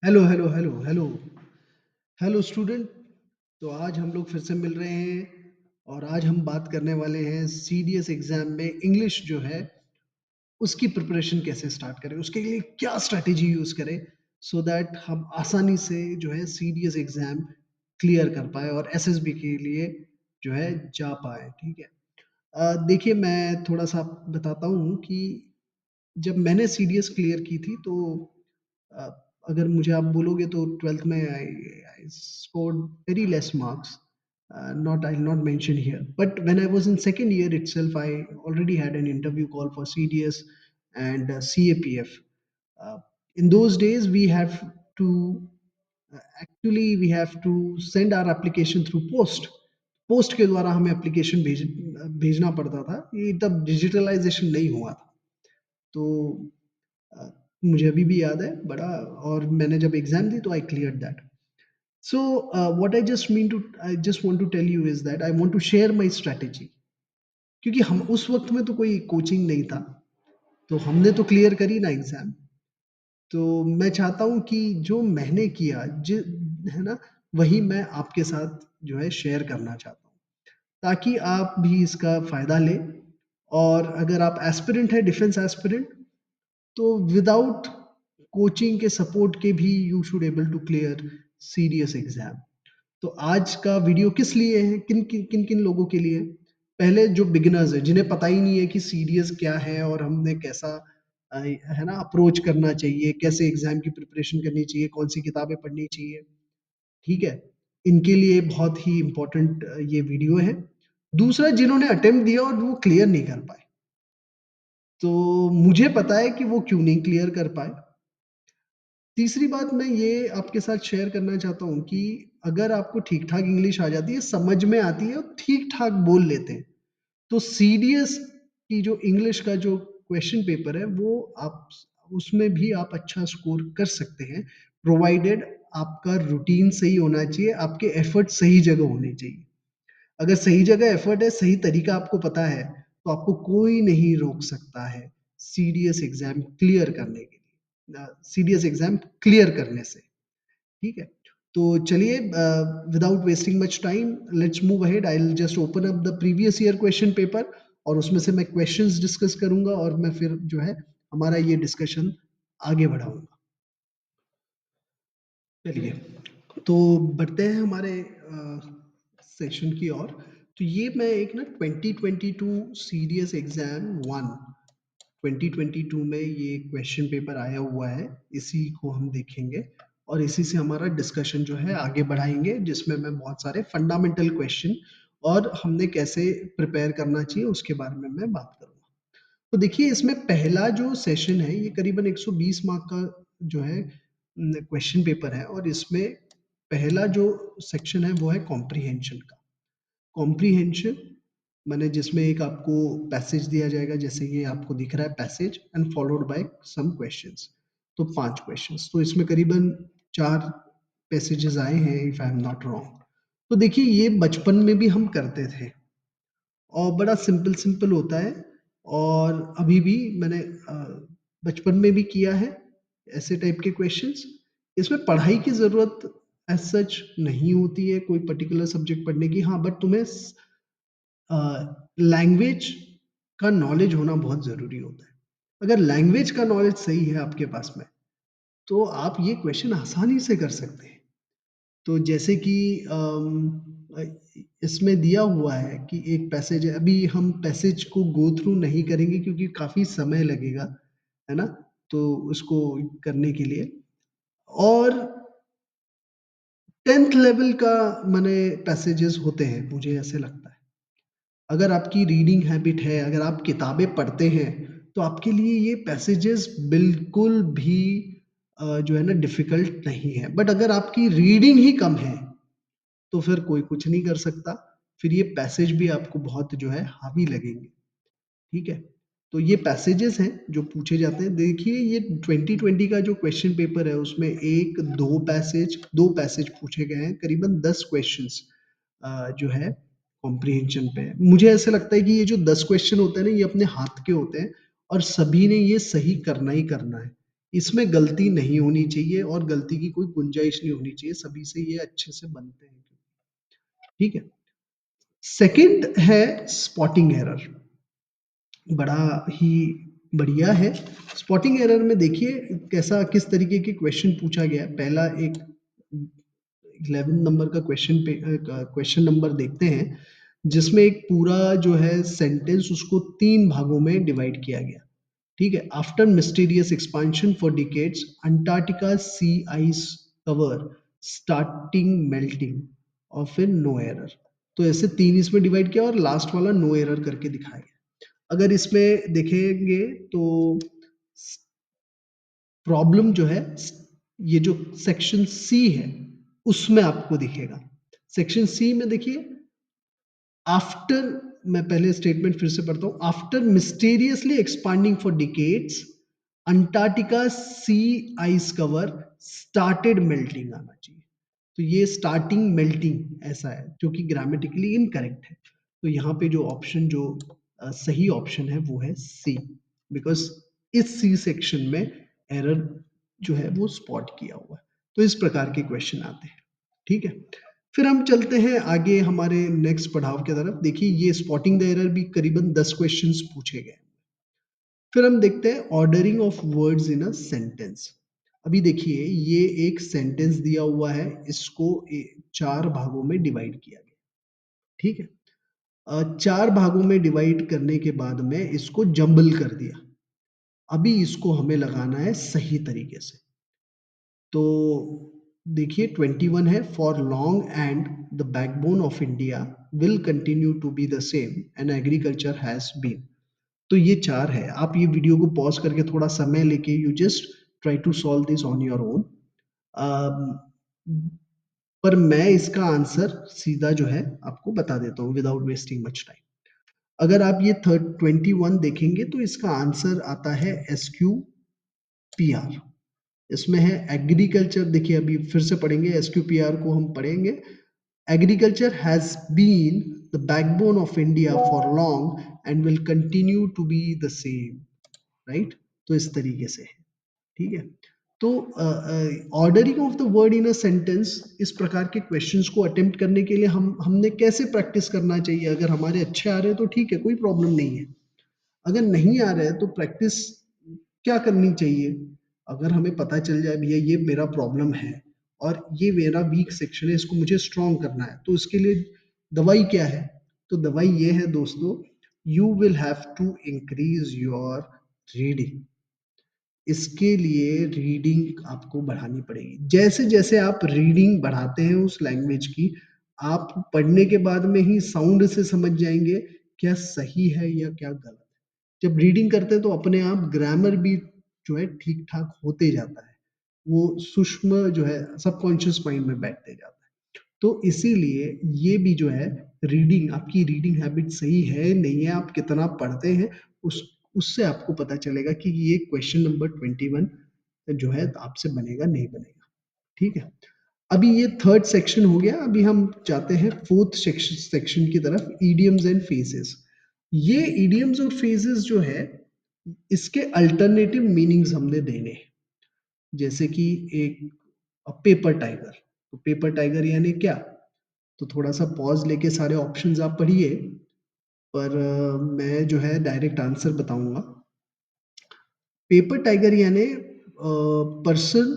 Hello hello hello hello hello student. तो आज हम लोग फिर से मिल रहे हैं और आज हम बात करने वाले हैं सीडीएस एग्जाम में इंग्लिश जो है उसकी प्रिपरेशन कैसे स्टार्ट करें, उसके लिए क्या स्ट्रैटेजी यूज करें सो दैट हम आसानी से जो है सीडीएस एग्जाम क्लियर कर पाए और एसएसबी के लिए जो है जा पाए। ठीक है। देखिए, मैं थोड़ा सा बताता हूँ कि जब मैंने सीडीएस क्लियर की थी तो अ, अगर मुझे आप बोलोगे तो 12th में I scored very less marks. Not, I'll not mention here, but when I was in second year itself, I already had an interview call for CDS and CAPF. uh, in those days we have to actually we have to send our application through post के द्वारा हमें application भेजना पड़ता था। ये तब digitalisation नहीं हुआ था। तो अ, मुझे अभी भी याद है बड़ा। और मैंने जब एग्जाम दी तो I clear that. So what I just want to tell you is that I want to share my strategy. क्योंकि हम उस वक्त में तो कोई कोचिंग नहीं था, तो हमने तो क्लियर करी ना एग्जाम। तो मैं चाहता हूँ कि जो मैंने किया है ना, वही मैं आपके साथ जो है शेयर करना चाहता हूँ, ताकि आप भी इसका फायदा लें। और अगर आप एस्पिरेंट है, डिफेंस एस्पिरेंट, तो विदाउट कोचिंग के सपोर्ट के भी you should able to clear serious exam. तो आज का वीडियो किस लिए है, किन लोगों के लिए? पहले जो बिगिनर्स है, जिन्हें पता ही नहीं है कि सीरियस क्या है और हमने कैसा है ना अप्रोच करना चाहिए, कैसे एग्जाम की प्रिपरेशन करनी चाहिए, कौन सी किताबें पढ़नी चाहिए। ठीक है। इनके लिए बहुत ही इंपॉर्टेंट ये वीडियो है। दूसरा, जिन्होंने अटेम्प्ट दिया और वो क्लियर नहीं कर पाए, तो मुझे पता है कि वो क्यों नहीं क्लियर कर पाए। तीसरी बात मैं ये आपके साथ शेयर करना चाहता हूँ कि अगर आपको ठीक-ठाक इंग्लिश आ जाती है, समझ में आती है और ठीक-ठाक बोल लेते हैं, तो सीडीएस की जो इंग्लिश का जो क्वेश्चन पेपर है, वो आप उसमें भी आप अच्छा स्कोर कर सकते हैं, प्रोवाइडेड आपका रूटीन सही होना चाहिए, आपके एफर्ट सही जगह होने चाहिए। अगर सही जगह एफर्ट है, सही तरीका आपको पता है, तो आपको कोई नहीं रोक सकता है सीडीएस एग्ज़ाम क्लियर करने के लिए, सीडीएस एग्ज़ाम क्लियर करने से। ठीक है। तो चलिए, without wasting much time, let's move ahead. I will just open up the previous year question paper और उसमें से मैं क्वेश्चंस डिस्कस करूंगा और मैं फिर जो है हमारा ये डिस्कशन आगे बढ़ाऊंगा। चलिए, तो बढ़ते हैं हमारे सेशन की ओर। तो ये मैं एक ना 2022 सीरियस एग्जाम 1 2022 में ये क्वेश्चन पेपर आया हुआ है, इसी को हम देखेंगे और इसी से हमारा डिस्कशन जो है आगे बढ़ाएंगे, जिसमें मैं बहुत सारे फंडामेंटल क्वेश्चन और हमने कैसे प्रिपेयर करना चाहिए उसके बारे में मैं बात करूंगा। तो देखिए, इसमें पहला जो सेशन है ये करीबन 120 मार्क का जो है क्वेश्चन पेपर है और इसमें पहला जो सेक्शन है वो है कॉम्प्रिहेंशन का। कॉम्प्रिहेंशन माने जिसमें एक आपको पैसेज दिया जाएगा, जैसे ये आपको दिख रहा है passage and followed by some questions. तो 5 क्वेश्चंस, तो इसमें करीबन 4 पैसेजेस आए हैं if I am not wrong. तो देखिए, ये बचपन में भी हम करते थे और बड़ा सिंपल सिंपल होता है। और अभी भी मैंने बचपन में भी किया है ऐसे टाइप के क्वेश्चंस। इसमें पढ़ाई की ज़रूरत एज़ सच नहीं होती है, कोई पर्टिकुलर सब्जेक्ट पढ़ने की। हाँ, बट तुम्हें लैंग्वेज का नॉलेज होना बहुत ज़रूरी होता है। अगर लैंग्वेज का नॉलेज सही है आपके पास में, तो आप ये क्वेश्चन आसानी से कर सकते हैं। तो जैसे कि अ, इसमें दिया हुआ है कि एक पैसेज है, अभी हम पैसेज को गो थ्रू नहीं करेंगे क्योंकि काफ़ी समय लगेगा, है ना? तो उसको करने के लिए। और 10th लेवल का माने पैसेजेस होते हैं, मुझे ऐसे लगता है। अगर आपकी रीडिंग हैबिट है, अगर आप किताबें पढ़ते हैं, तो आपके लिए ये पैसेजेस बिल्कुल भी जो है ना डिफ़िकल्ट नहीं है। बट अगर आपकी रीडिंग ही कम है, तो फिर कोई कुछ नहीं कर सकता। फिर ये पैसेज भी आपको बहुत जो है हावी लगेंगे। ठीक है? तो ये पैसेजेस हैं जो पूछे जाते हैं। देखिए, ये 2020 का जो क्वेश्चन पेपर है उसमें 1, 2 पैसेज पूछे गए हैं, करीबन 10 क्वेश्चंस जो है कॉम्प्रिहेंशन पे है। मुझे ऐसा लगता है कि ये जो 10 क्वेश्चन होते हैं ना, ये अपने हाथ के होते हैं और सभी ने ये सही करना ही करना है। इसमें गलती नहीं होनी चाहिए और गलती की कोई गुंजाइश नहीं होनी चाहिए, सभी से ये अच्छे से बनते हैं। ठीक है। सेकंड है स्पॉटिंग एरर, बड़ा ही बढ़िया है। स्पॉटिंग एरर में देखिए कैसा किस तरीके के क्वेश्चन पूछा गया है। पहला एक 11 नंबर का क्वेश्चन नंबर देखते हैं, जिसमें एक पूरा जो है सेंटेंस उसको 3 भागों में डिवाइड किया गया। ठीक है। After mysterious expansion for decades, Antarctica sea ice cover starting melting और फिर नो एरर। तो ऐसे 3 इसमें डिवाइड किया और लास्ट वाला नो एरर करके दिखाया गया। अगर इसमें देखेंगे तो प्रॉब्लम जो है, ये जो सेक्शन सी है उसमें आपको दिखेगा। सेक्शन सी में देखिए, आफ्टर, मैं पहले स्टेटमेंट फिर से पढ़ता हूं, after mysteriously expanding for decades, Antarctica sea ice cover started melting आना चाहिए। तो ये स्टार्टिंग मेल्टिंग ऐसा है जो कि ग्रामेटिकली इनकरेक्ट है। तो यहाँ पे जो ऑप्शन जो सही ऑप्शन है वो है सी, बिकॉज इस सी सेक्शन में एरर जो है वो स्पॉट किया हुआ है। तो इस प्रकार के क्वेश्चन आते हैं। ठीक है। फिर हम चलते हैं आगे हमारे नेक्स्ट पड़ाव की तरफ। देखिए ये स्पॉटिंग द एरर भी करीबन 10 क्वेश्चंस पूछे गए। फिर हम देखते हैं ordering of words in a sentence. अभी देखिए ये एक सेंटेंस दिया हुआ है, इसको 4 भागों में डिवाइड किया गया। ठीक है। 4 भागों में डिवाइड करने के बाद में इसको जंबल कर दिया। अभी इसको हमें लगाना है सही तरीके से। तो देखिए 21 है, for long and the backbone of India will continue to be the same and agriculture has been. तो ये 4 है। आप ये वीडियो को पॉज करके थोड़ा समय लेके you just try to solve this on your own. पर मैं इसका आंसर सीधा जो है आपको बता देता हूँ विदाउट वेस्टिंग मच टाइम। अगर आप ये 21 देखेंगे तो इसका आंसर आता है SQPR। इसमें है एग्रीकल्चर। देखिए अभी फिर से पढ़ेंगे, SQPR को हम पढ़ेंगे। Agriculture has been the backbone of India for long and will continue to be the same. Right. तो इस तरीके से है। ठीक है। तो ordering of the word in a sentence, इस प्रकार के क्वेश्चंस को अटेम्प्ट करने के लिए हमने कैसे प्रैक्टिस करना चाहिए। अगर हमारे अच्छे आ रहे हैं तो ठीक है, कोई प्रॉब्लम नहीं है। अगर नहीं आ रहा है तो प्रैक्टिस क्या करनी चाहिए। अगर हमें पता चल जाए भैया ये मेरा प्रॉब्लम है और ये मेरा वीक सेक्शन है, इसको मुझे स्ट्रॉन्ग करना है, तो उसके लिए दवाई क्या है। तो दवाई ये है दोस्तों, you will have to increase your reading. इसके लिए रीडिंग आपको बढ़ानी पड़ेगी। जैसे जैसे आप रीडिंग बढ़ाते हैं उस लैंग्वेज की, आप पढ़ने के बाद में ही साउंड से समझ जाएंगे क्या सही है या क्या गलत है। जब रीडिंग करते हैं तो अपने आप ग्रामर भी जो है ठीक ठाक होते जाता है, वो सूक्ष्म जो है सबकॉन्शियस माइंड में बैठते जाता है। तो इसीलिए ये भी जो है, रीडिंग, आपकी रीडिंग हैबिट सही है नहीं है, आप कितना पढ़ते हैं, उस उससे आपको पता चलेगा कि ये क्वेश्चन नंबर 21 जो है आपसे बनेगा नहीं बनेगा। ठीक है। अभी ये थर्ड सेक्शन हो गया। अभी हम जाते हैं फोर्थ सेक्शन की तरफ, ईडियम्स एंड फेजेस। ये ईडियम्स और फेजेस जो है, इसके अल्टरनेटिव मीनिंग्स हमने देने हैं। जैसे कि एक पेपर टाइगर, तो पेपर टाइगर यानी क्या। तो थोड़ा सा पॉज लेके सारे ऑप्शंस आप पढ़िए, पर मैं जो है डायरेक्ट आंसर बताऊंगा। पेपर टाइगर यानी पर्सन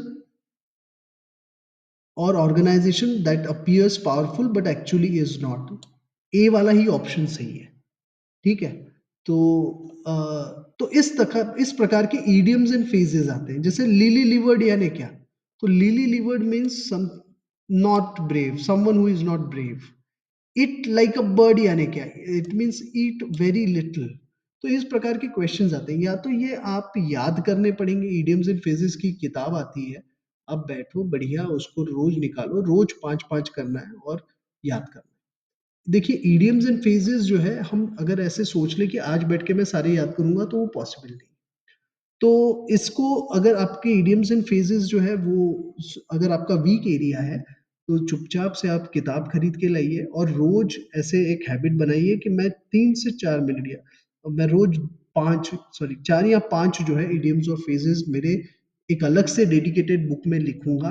और organization that appears powerful but actually is not. A वाला ही ऑप्शन सही है। ठीक है। तो तो इस प्रकार के ईडियम्स एंड फ्रेजेस आते हैं। जैसे लिली लिवर्ड यानी क्या। तो lily livered means some not brave, someone who is not brave. It like a bird यानी क्या, it means eat very little. तो इस प्रकार के क्वेश्चंस आते हैं। या तो ये आप याद करने पड़ेंगे, ईडियम्स एंड फ्रेजेस की किताब आती है, आप बैठो बढ़िया उसको रोज निकालो, रोज 5-5 करना है और याद करना है। देखिए ईडियम्स एंड फ्रेजेस जो है, हम अगर ऐसे सोच ले कि आज बैठ के मैं सारे याद करूंगा तो वो पॉसिबल नहीं। तो इसको, अगर आपके इडियम्स एंड फ्रेजेस जो है वो, अगर आपका वीक एरिया है, तो चुपचाप से आप किताब खरीद के लाइए और रोज ऐसे एक हैबिट बनाइए कि मैं 3 से 4 मिनट या मैं रोज 5 सॉरी 4 या 5 जो है इडियम्स और फ्रेजेस मेरे एक अलग से डेडिकेटेड बुक में लिखूँगा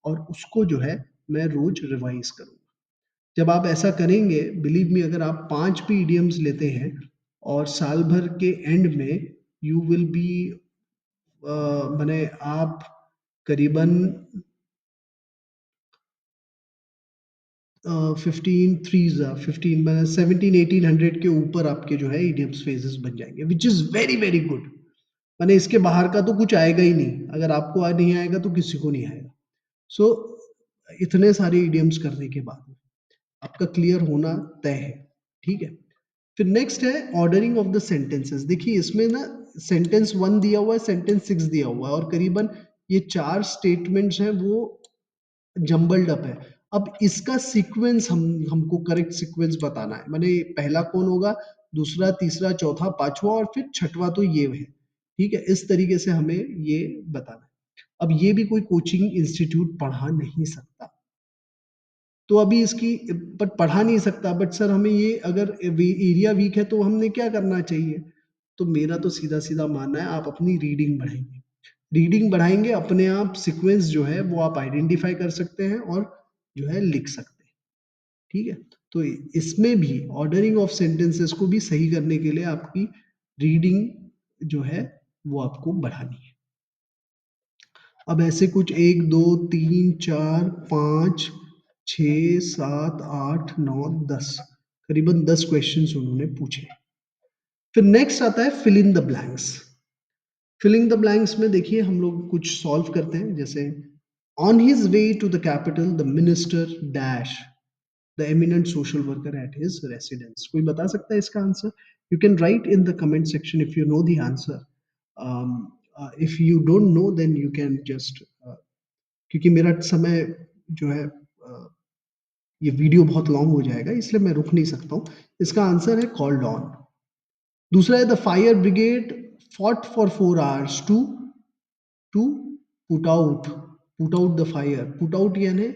और उसको जो है मैं रोज़ रिवाइज़ करूँगा। जब आप ऐसा करेंगे, बिलीव मी, अगर आप 5 भी इडियम्स लेते हैं और साल भर के एंड में यू विल बी माने आप करीबन 15 थ्रीज़ 15 माने 17-1800 के ऊपर आपके जो है इडियम्स फ्रेजेस बन जाएँगे, which is very, very good. माने इसके बाहर का तो कुछ आएगा ही नहीं। अगर आपको नहीं आएगा तो किसी को नहीं आएगा। सो इतने सारे इडियम्स करने के बाद आपका क्लियर होना तय है, ठीक है? फिर नेक्स्ट है ऑर्डरिंग ऑफ द सेंटेंसेस। देखिए इसमें ना सेंटेंस 1 दिया हुआ है, सेंटेंस 6 दिया हुआ है और करीबन ये 4 स्टेटमेंट्स हैं वो जम्बल्ड अप है। अब इसका सीक्वेंस हमको करेक्ट सीक्वेंस बताना है। माने पहला कौन होगा, दूसरा, तीसरा, चौथा, पाँचवाँ और फिर छठवाँ तो ये है। ठीक है? इस तरीके से हमें ये बताना है। अब ये भी कोई कोचिंग इंस्टीट्यूट पढ़ा नहीं सकता। तो अभी इसकी बट पढ़ा नहीं सकता, बट सर हमें ये अगर एरिया वीक है तो हमने क्या करना चाहिए? तो मेरा तो सीधा-सीधा मानना है आप अपनी रीडिंग बढ़ाइए। रीडिंग बढ़ाएँगे अपने आप सीक्वेंस जो है वो आप आइडेंटिफ़ाई कर सकते हैं और जो है लिख सकते हैं। ठीक है? तो इसमें भी ऑर्डरिंग ऑफ सेंटेंसेस को भी सही करने के लिए आपकी रीडिंग जो है वो आपको बढ़ानी है। अब ऐसे कुछ 1, 2, 3, 4, 5, 6, 7, 8, 9, 10 करीबन 10 क्वेश्चंस उन्होंने पूछे। फिर नेक्स्ट आता है fill in the blanks. Fill in the blanks में देखिए हम लोग कुछ सॉल्व करते हैं, जैसे on his way to the capital the minister dash the eminent social worker at his residence. कोई बता सकता है इसका answer? You can write in the comment section if you know the answer. If you don't know then you can just, क्योंकि मेरा समय जो है ये वीडियो बहुत लॉन्ग हो जाएगा इसलिए मैं रुक नहीं सकता हूँ। इसका आंसर है कॉल्ड ऑन। दूसरा है the fire brigade fought for 4 hours to put out the fire. Put out यानी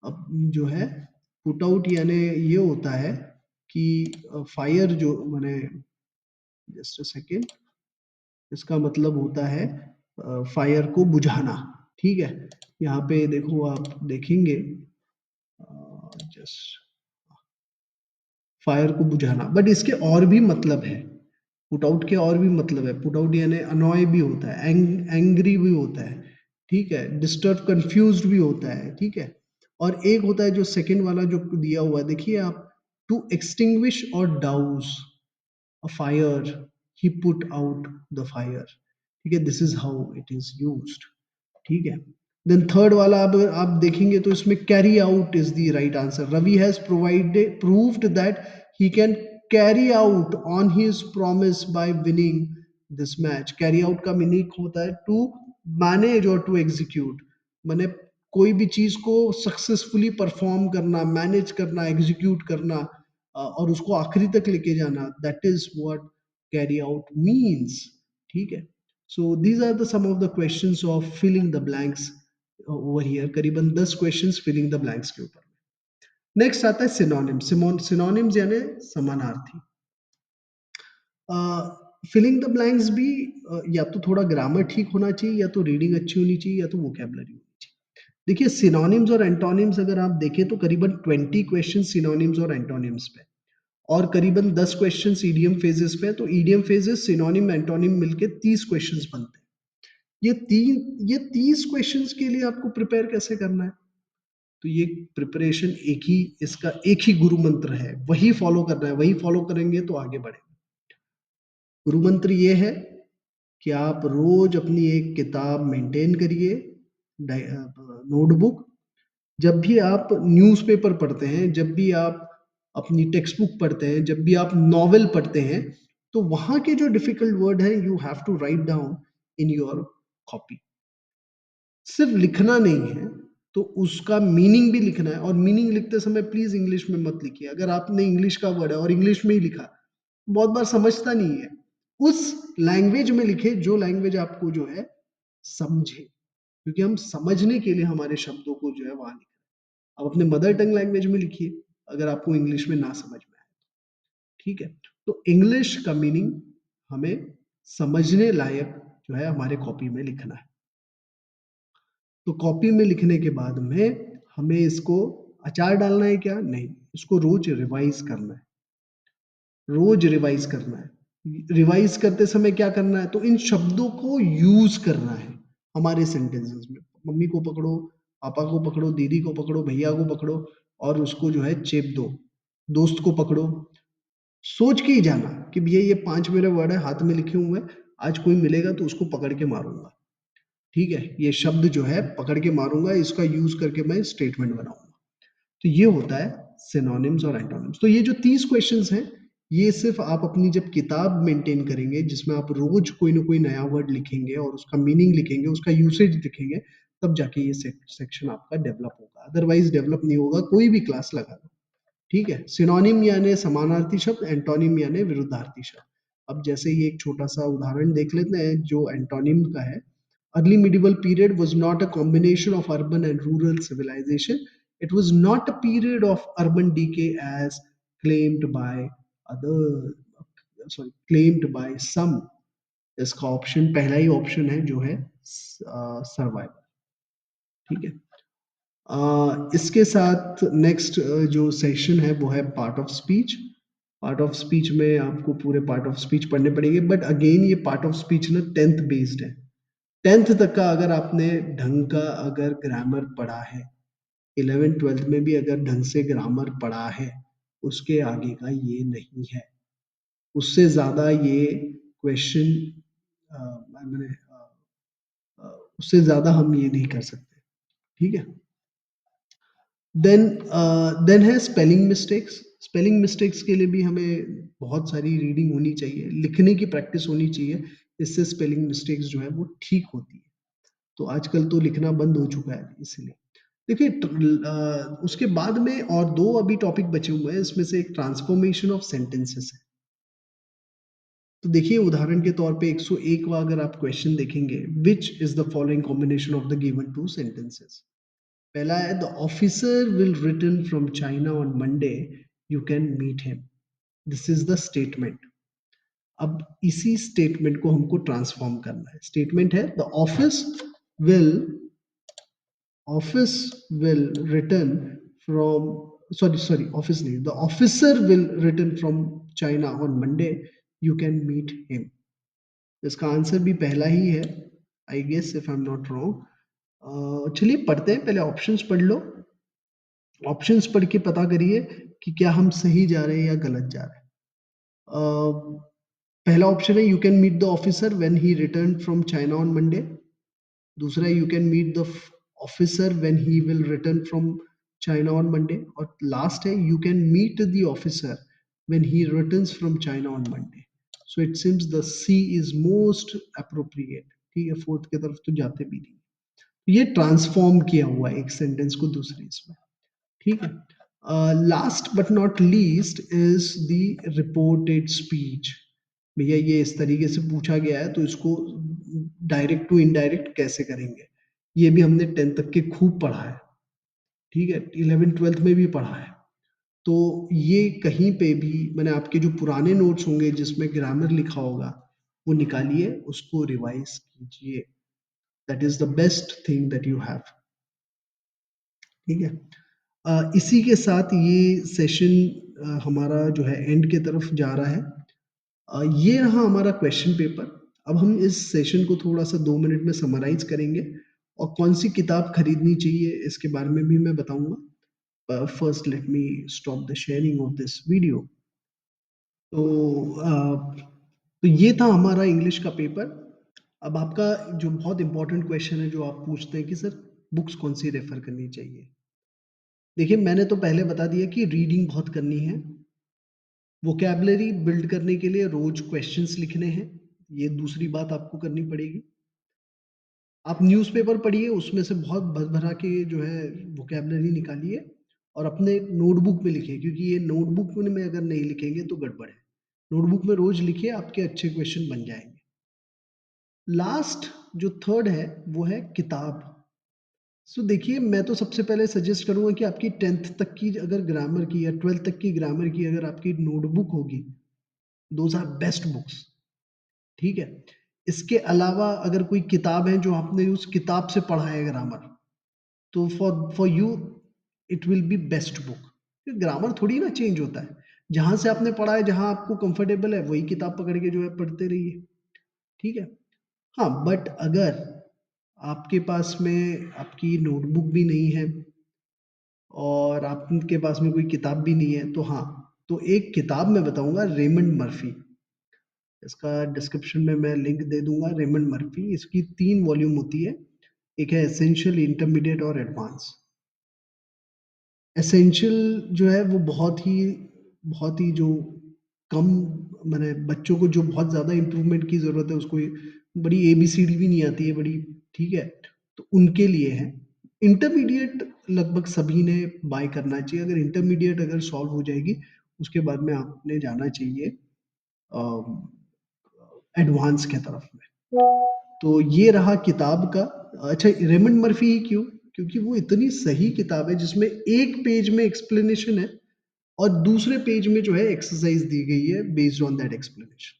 अब जो है पुट आउट यानी ये होता है कि फायर जो माने, जस्ट अ सेकेंड, इसका मतलब होता है फायर को बुझाना। ठीक है? यहाँ पे देखो आप देखेंगे जस्ट फायर को बुझाना, बट इसके और भी मतलब है। पुट आउट के और भी मतलब है। पुट आउट यानी अनॉय भी होता है, एंग्री भी होता है, ठीक है, डिस्टर्ब कंफ्यूज्ड भी होता है, ठीक है। और एक होता है जो सेकंड वाला जो दिया हुआ है, देखिए आप, टू एक्सटिंग्विश और douse a fire, he put out the fire. ठीक है, this is how it is used. ठीक है। देन थर्ड वाला अब आप देखेंगे तो इसमें carry out is the right answer. Ravi has provided proved that he can carry out on his promise by winning this match. Carry out का meaning होता है टू मैनेज और टू एग्जीक्यूट। माने कोई भी चीज को सक्सेसफुली परफॉर्म करना, मैनेज करना, एग्जीक्यूट करना और उसको आखिरी तक लेके जाना, that is what carry out means. ठीक है। So these are the some of the questions of filling the blanks over here. करीबन 10 questions filling the blanks के ऊपर। नेक्स्ट आता है synonyms। synonyms यानी समानार्थी। फिलिंग द ब्लैंक्स भी या तो थोड़ा ग्रामर ठीक होना चाहिए, या तो रीडिंग अच्छी होनी चाहिए, या तो वोकेबलरी होनी चाहिए। देखिए सिनोनिम्स और एंटोनिम्स अगर आप देखें तो करीबन 20 क्वेश्चन सिनोनिम्स और एंटोनिम्स पे और करीबन 10 क्वेश्चन ईडियम फेजेस पे। तो ईडियम फेजेस, सिनोनिम, एंटोनिम मिलके 30 क्वेश्चंस बनते हैं। ये 30 क्वेश्चंस के लिए आपको प्रिपेयर कैसे करना है? तो ये प्रिपरेशन एक ही, इसका एक ही गुरु मंत्र है, वही फॉलो करना है। वही फॉलो करेंगे तो आगे बढ़े। गुरु मंत्र ये है कि आप रोज अपनी एक किताब मेंटेन करिए, नोटबुक। जब भी आप न्यूज़पेपर पढ़ते हैं, जब भी आप अपनी टेक्स्ट बुक पढ़ते हैं, जब भी आप नॉवेल पढ़ते हैं, तो वहां के जो डिफिकल्ट वर्ड है you have to write down in your copy. सिर्फ लिखना नहीं है, तो उसका मीनिंग भी लिखना है। और मीनिंग लिखते समय प्लीज इंग्लिश में मत लिखिए। अगर आपने इंग्लिश का वर्ड है और इंग्लिश में ही लिखा, बहुत बार समझता नहीं है। उस लैंग्वेज में लिखे जो लैंग्वेज आपको जो है समझे, क्योंकि हम समझने के लिए हमारे शब्दों को जो है वहां लिख रहे हैं। आप अपने मदर टंग लैंग्वेज में लिखिए अगर आपको इंग्लिश में ना समझ में आए। ठीक है। तो इंग्लिश का मीनिंग हमें समझने लायक जो है हमारे कॉपी में लिखना है। तो कॉपी में लिखने के बाद में हमें इसको अचार डालना है क्या? नहीं, इसको रोज रिवाइज करना है, रोज रिवाइज करना है। रिवाइज करते समय क्या करना है? तो इन शब्दों को यूज करना है हमारे सेंटेंसेस में। मम्मी को पकड़ो, पापा को पकड़ो, दीदी को पकड़ो, भैया को पकड़ो और उसको जो है चेप दो। दोस्त को पकड़ो, सोच के ही जाना कि भैया ये 5 मेरे वर्ड है, हाथ में लिखे हुए हैं, आज कोई मिलेगा तो उसको पकड़ के मारूँगा। ठीक है? ये शब्द जो है पकड़ के मारूँगा, इसका यूज़ करके मैं स्टेटमेंट बनाऊँगा। तो ये होता है सिनोनिम्स और एंटोनिम्स। तो ये जो 30 क्वेश्चंस हैं, ये सिर्फ़ आप अपनी जब किताब मेंटेन करेंगे, जिसमें आप रोज़ कोई ना कोई नया वर्ड लिखेंगे और उसका मीनिंग लिखेंगे, उसका यूसेज लिखेंगे, तब जाके ये सेक्शन आपका डेवलप होगा। अदरवाइज़ डेवलप नहीं होगा, कोई भी क्लास लगा लो। ठीक है? सिनोनिम यानी समानार्थी शब्द, एंटोनिम यानी विरुद्धार्थी शब्द। अब जैसे ये एक छोटा-सा उदाहरण देख लेते हैं जो एंटोनिम का है। Early medieval period was not a combination of urban and rural civilization. It was not a period of urban decay as claimed by other, claimed by some. इसका ऑप्शन पहला ही ऑप्शन है जो है सर्वाइवल। ठीक है? इसके साथ नेक्स्ट जो सेशन है वो है part of speech. Part of speech में आपको पूरे पार्ट ऑफ स्पीच पढ़ने पड़ेंगे, बट अगेन ये पार्ट ऑफ स्पीच ना 10th बेस्ड है। 10th तक का अगर आपने ढंग का अगर ग्रामर पढ़ा है, 11th 12th में भी अगर ढंग से ग्रामर पढ़ा है, उसके आगे का ये नहीं है। उससे ज़्यादा ये क्वेश्चन मैंने उससे ज़्यादा हम ये नहीं कर सकते। ठीक है? देन देन है स्पेलिंग मिस्टेक्स। स्पेलिंग मिस्टेक्स के लिए भी हमें बहुत सारी रीडिंग होनी चाहिए, लिखने की प्रैक्टिस होनी चाहिए, इससे स्पेलिंग मिस्टेक्स जो है वो ठीक होती है। तो आजकल तो लिखना बंद हो चुका है इसलिए। देखिए उसके बाद में और 2 अभी टॉपिक बचे हुए हैं, इसमें से एक ट्रांसफॉर्मेशन ऑफ सेंटेंसेस है। तो देखिए उदाहरण के तौर पे 101वां अगर आप क्वेश्चन देखेंगे, which is the following combination of the given 2 sentences? पहला है the officer will return from China on Monday, you can meet him. This is the statement. अब इसी स्टेटमेंट को हमको ट्रांसफॉर्म करना है। स्टेटमेंट है the will office will return from sorry office नहीं, the officer will return from China on Monday, you can meet him. इसका answer भी पहला ही है, I guess if I am not wrong. चलिए पढ़ते हैं, पहले ऑप्शंस पढ़ लो। ऑप्शंस पढ़ के पता करिए कि क्या हम सही जा रहे हैं या गलत जा रहे हैं। पहला ऑप्शन है you can meet the officer when he return from China on Monday. दूसरा है you can meet the officer when he will return from China on Monday. और लास्ट है you can meet the officer when he returns from China on Monday. So it seems the C is most appropriate. ठीक है, fourth की तरफ तो जाते भी नहीं। ये ट्रांसफॉर्म किया हुआ है एक सेंटेंस को दूसरे इसमें। ठीक है? Last but not least is the reported speech. भैया ये इस तरीके से पूछा गया है तो इसको डायरेक्ट टू इनडायरेक्ट कैसे करेंगे? ये भी हमने 10th तक के खूब पढ़ा है। ठीक है? 11th 12th में भी पढ़ा है। तो ये कहीं पे भी मैंने आपके जो पुराने नोट्स होंगे जिसमें ग्रामर लिखा होगा, वो निकालिए, उसको रिवाइज कीजिए। That is the best thing that you have. ठीक है? इसी के साथ ये सेशन हमारा जो है एंड की तरफ जा रहा है। ये रहा हमारा क्वेश्चन पेपर। अब हम इस सेशन को थोड़ा-सा 2 मिनट में समराइज़ करेंगे और कौन-सी किताब खरीदनी चाहिए इसके बारे में भी मैं बताऊँगा। First let me stop the sharing of this video. तो तो ये था हमारा इंग्लिश का पेपर। अब आपका जो बहुत इम्पोर्टेंट क्वेश्चन है जो आप पूछते हैं कि सर बुक्स कौन-सी रेफ़र करनी चाहिए? देखिए मैंने तो पहले बता दिया कि रीडिंग बहुत करनी है। वोकैब्युलरी बिल्ड करने के लिए रोज क्वेश्चंस लिखने हैं, ये दूसरी बात आपको करनी पड़ेगी। आप न्यूज़पेपर पढ़िए, उसमें से बहुत भर-भरा के जो है वोकैब्युलरी निकालिए और अपने नोटबुक में लिखिए, क्योंकि ये नोटबुक में अगर नहीं लिखेंगे तो गड़बड़ है। नोटबुक में रोज लिखिए, आपके अच्छे क्वेश्चन बन जाएँगे। लास्ट जो थर्ड है, वो है किताब। सो देखिए मैं तो सबसे पहले सजेस्ट करूँगा कि आपकी 10th तक की अगर ग्रामर की या 12th तक की ग्रामर की अगर आपकी नोटबुक होगी, दोज़ आर बेस्ट बुक्स। ठीक है? इसके अलावा अगर कोई किताब है जो आपने उस किताब से पढ़ा है ग्रामर, तो for you it will be best book. Grammar थोड़ी ना चेंज होता है, जहाँ से आपने पढ़ा है, जहाँ आपको कंफर्टेबल है, वही किताब पकड़ के जो है पढ़ते रहिए, ठीक है? हाँ, बट अगर आपके पास में आपकी नोटबुक भी नहीं है और आपके पास में कोई किताब भी नहीं है, तो हाँ, तो एक किताब मैं बताऊँगा, रेमंड मर्फी। इसका डिस्क्रिप्शन में मैं लिंक दे दूँगा। रेमंड मर्फी, इसकी 3 वॉल्यूम होती है। एक है एसेंशियल, इंटरमीडिएट और एडवांस। एसेंशियल जो है वो बहुत ही जो कम, माने बच्चों को जो बहुत ज़्यादा इम्प्रूवमेंट की ज़रूरत है, उसको बड़ी एबीसीडी भी नहीं आती है बड़ी, ठीक है? तो उनके लिए है। इंटरमीडिएट लगभग सभी ने बाय करना चाहिए। अगर इंटरमीडिएट अगर सॉल्व हो जाएगी, उसके बाद में आपने जाना चाहिए एडवांस के तरफ में। तो ये रहा किताब का। अच्छा, रेमंड मर्फी ही क्यों? क्योंकि वो इतनी सही किताब है जिसमें एक पेज में एक्सप्लेनेशन है और दूसरे पेज में जो है एक्सरसाइज दी गई है बेस्ड ऑन दैट एक्सप्लेनेशन।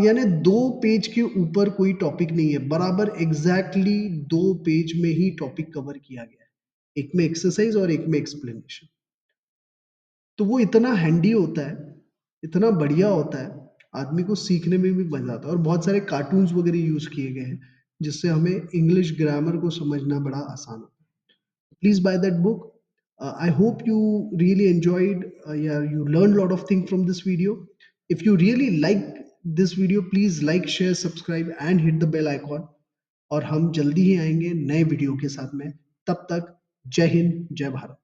यानी 2 पेज के ऊपर कोई टॉपिक नहीं है, बराबर एग्ज़ैक्टली 2 पेज में ही टॉपिक कवर किया गया है। एक में एक्सरसाइज और एक में एक्सप्लेनेशन। तो वो इतना हैंडी होता है, इतना बढ़िया होता है, आदमी को सीखने में भी मज़ा आता है, और बहुत सारे कार्टून्स वगैरह यूज़ किए गए हैं, जिससे हमें इंग्लिश ग्रामर को समझना बड़ा आसान होता है। Please buy that book. I hope you really enjoyed, yeah, you learned a lot of things from this video. If you really like this video, please like, share, subscribe and hit the bell icon. और हम जल्दी ही आएंगे नए video के साथ में। तब तक जय हिंद, जय भारत।